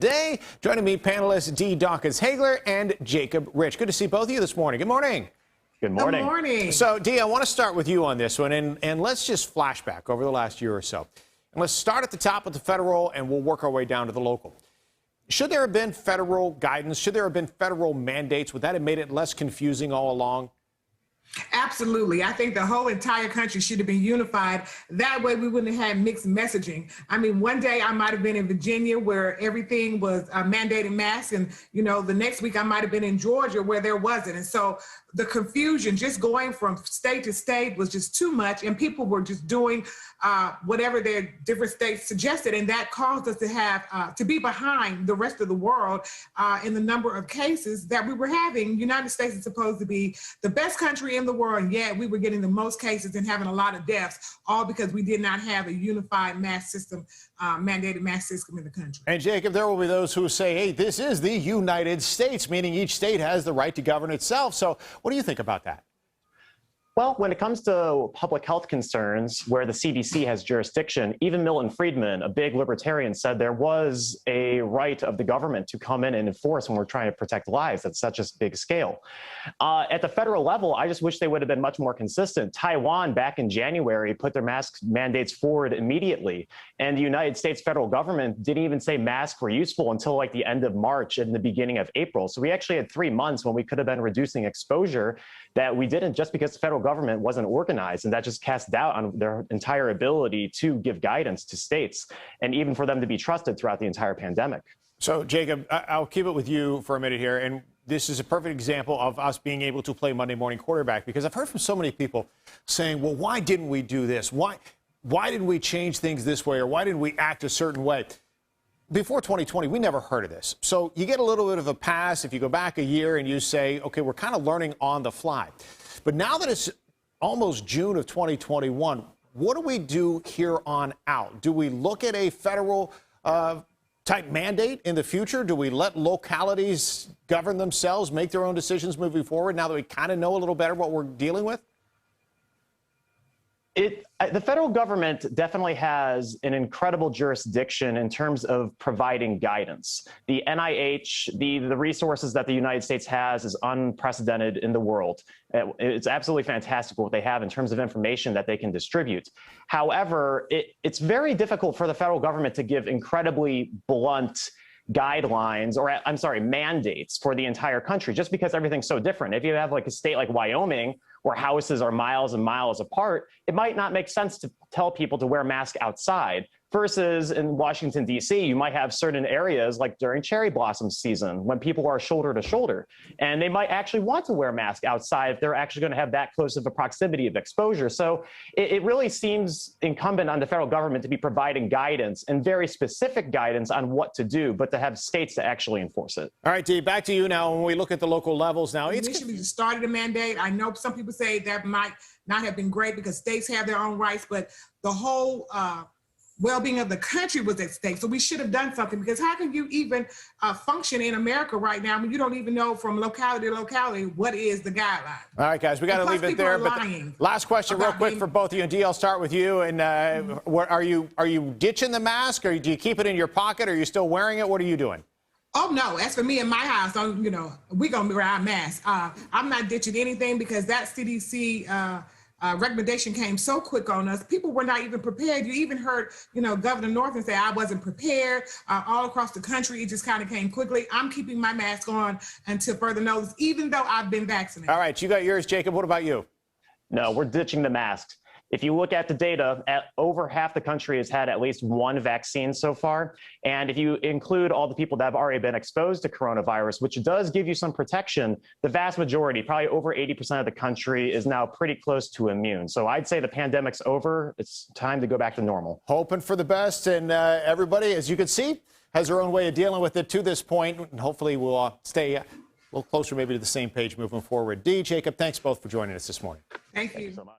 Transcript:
Today, joining me, panelists Dee Dawkins-Hagler and Jacob Rich. Good to see both of you this morning. Good morning. Good morning. Good morning. So, Dee, I want to start with you on this one, and let's just flash back over the last year or so. And let's start at the top with the federal, and we'll work our way down to the local. Should there have been federal guidance? Should there have been federal mandates? Would that have made it less confusing all along? Absolutely. I think the whole entire country should have been unified. That way we wouldn't have had mixed messaging. I mean, one day I might have been in Virginia where everything was mandated masks. And, you know, the next week I might have been in Georgia where there wasn't. And so the confusion just going from state to state was just too much. And people were just doing whatever their different states suggested. And that caused us to have to be behind the rest of the world in the number of cases that we were having. United States is supposed to be the best country in the world, and yet we were getting the most cases and having a lot of deaths, all because we did not have a unified mask system, mandated mask system in the country. And Jacob, there will be those who say, hey, this is the United States, meaning each state has the right to govern itself. So what do you think about that? Well, when it comes to public health concerns where the CDC has jurisdiction, even Milton Friedman, a big libertarian, said there was a right of the government to come in and enforce when we're trying to protect lives at such a big scale. At the federal level, I just wish they would have been much more consistent. Taiwan, back in January, put their mask mandates forward immediately. And the United States federal government didn't even say masks were useful until like the end of March and the beginning of April. So we actually had 3 months when we could have been reducing exposure that we didn't, just because the federal government wasn't organized, and that just cast doubt on their entire ability to give guidance to states and even for them to be trusted throughout the entire pandemic. So, Jacob, I'll keep it with you for a minute here, and this is a perfect example of us being able to play Monday morning quarterback, because I've heard from so many people saying, well, why didn't we do this? Why didn't we change things this way, or why didn't we act a certain way? Before 2020, we never heard of this. So you get a little bit of a pass if you go back a year and you say, okay, we're kind of learning on the fly. But now that it's almost June of 2021, what do we do here on out? Do we look at a federal type mandate in the future? Do we let localities govern themselves, make their own decisions moving forward now that we kind of know a little better what we're dealing with? The federal government definitely has an incredible jurisdiction in terms of providing guidance. The NIH, the resources that the United States has is unprecedented in the world. It's absolutely fantastic what they have in terms of information that they can distribute. However, it's very difficult for the federal government to give incredibly blunt guidelines, or I'm sorry, mandates for the entire country, just because everything's so different. If you have like a state like Wyoming, where houses are miles and miles apart, it might not make sense to tell people to wear masks outside. Versus in Washington, D.C., you might have certain areas like during cherry blossom season when people are shoulder to shoulder, and they might actually want to wear masks outside if they're actually going to have that close of a proximity of exposure. So it really seems incumbent on the federal government to be providing guidance and very specific guidance on what to do, but to have states to actually enforce it. All right, Dee, back to you now. When we look at the local levels now, it's initially started a mandate. I know some people say that might not have been great because states have their own rights, but the whole well-being of the country was at stake. So we should have done something, because how can you even function in America right now when you don't even know from locality to locality what is the guideline? All right, guys, we got to leave it there. But last question real quick for both of you. And Dee, I'll start with you. And are you ditching the mask, or do you keep it in your pocket? Or are you still wearing it? What are you doing? Oh, no. As for me in my house, you know, we're going to wear our masks. I'm not ditching anything, because that CDC recommendation came so quick on us. People were not even prepared. You even heard, you know, Governor Northam say, I wasn't prepared. All across the country, it just kind of came quickly. I'm keeping my mask on until further notice, even though I've been vaccinated. All right, you got yours, Jacob. What about you? No, we're ditching the masks. If you look at the data, over half the country has had at least one vaccine so far. And if you include all the people that have already been exposed to coronavirus, which does give you some protection, the vast majority, probably over 80% of the country, is now pretty close to immune. So I'd say the pandemic's over. It's time to go back to normal. Hoping for the best. And everybody, as you can see, has their own way of dealing with it to this point. And hopefully we'll stay a little closer maybe to the same page moving forward. Dee, Jacob, thanks both for joining us this morning. Thank you So much.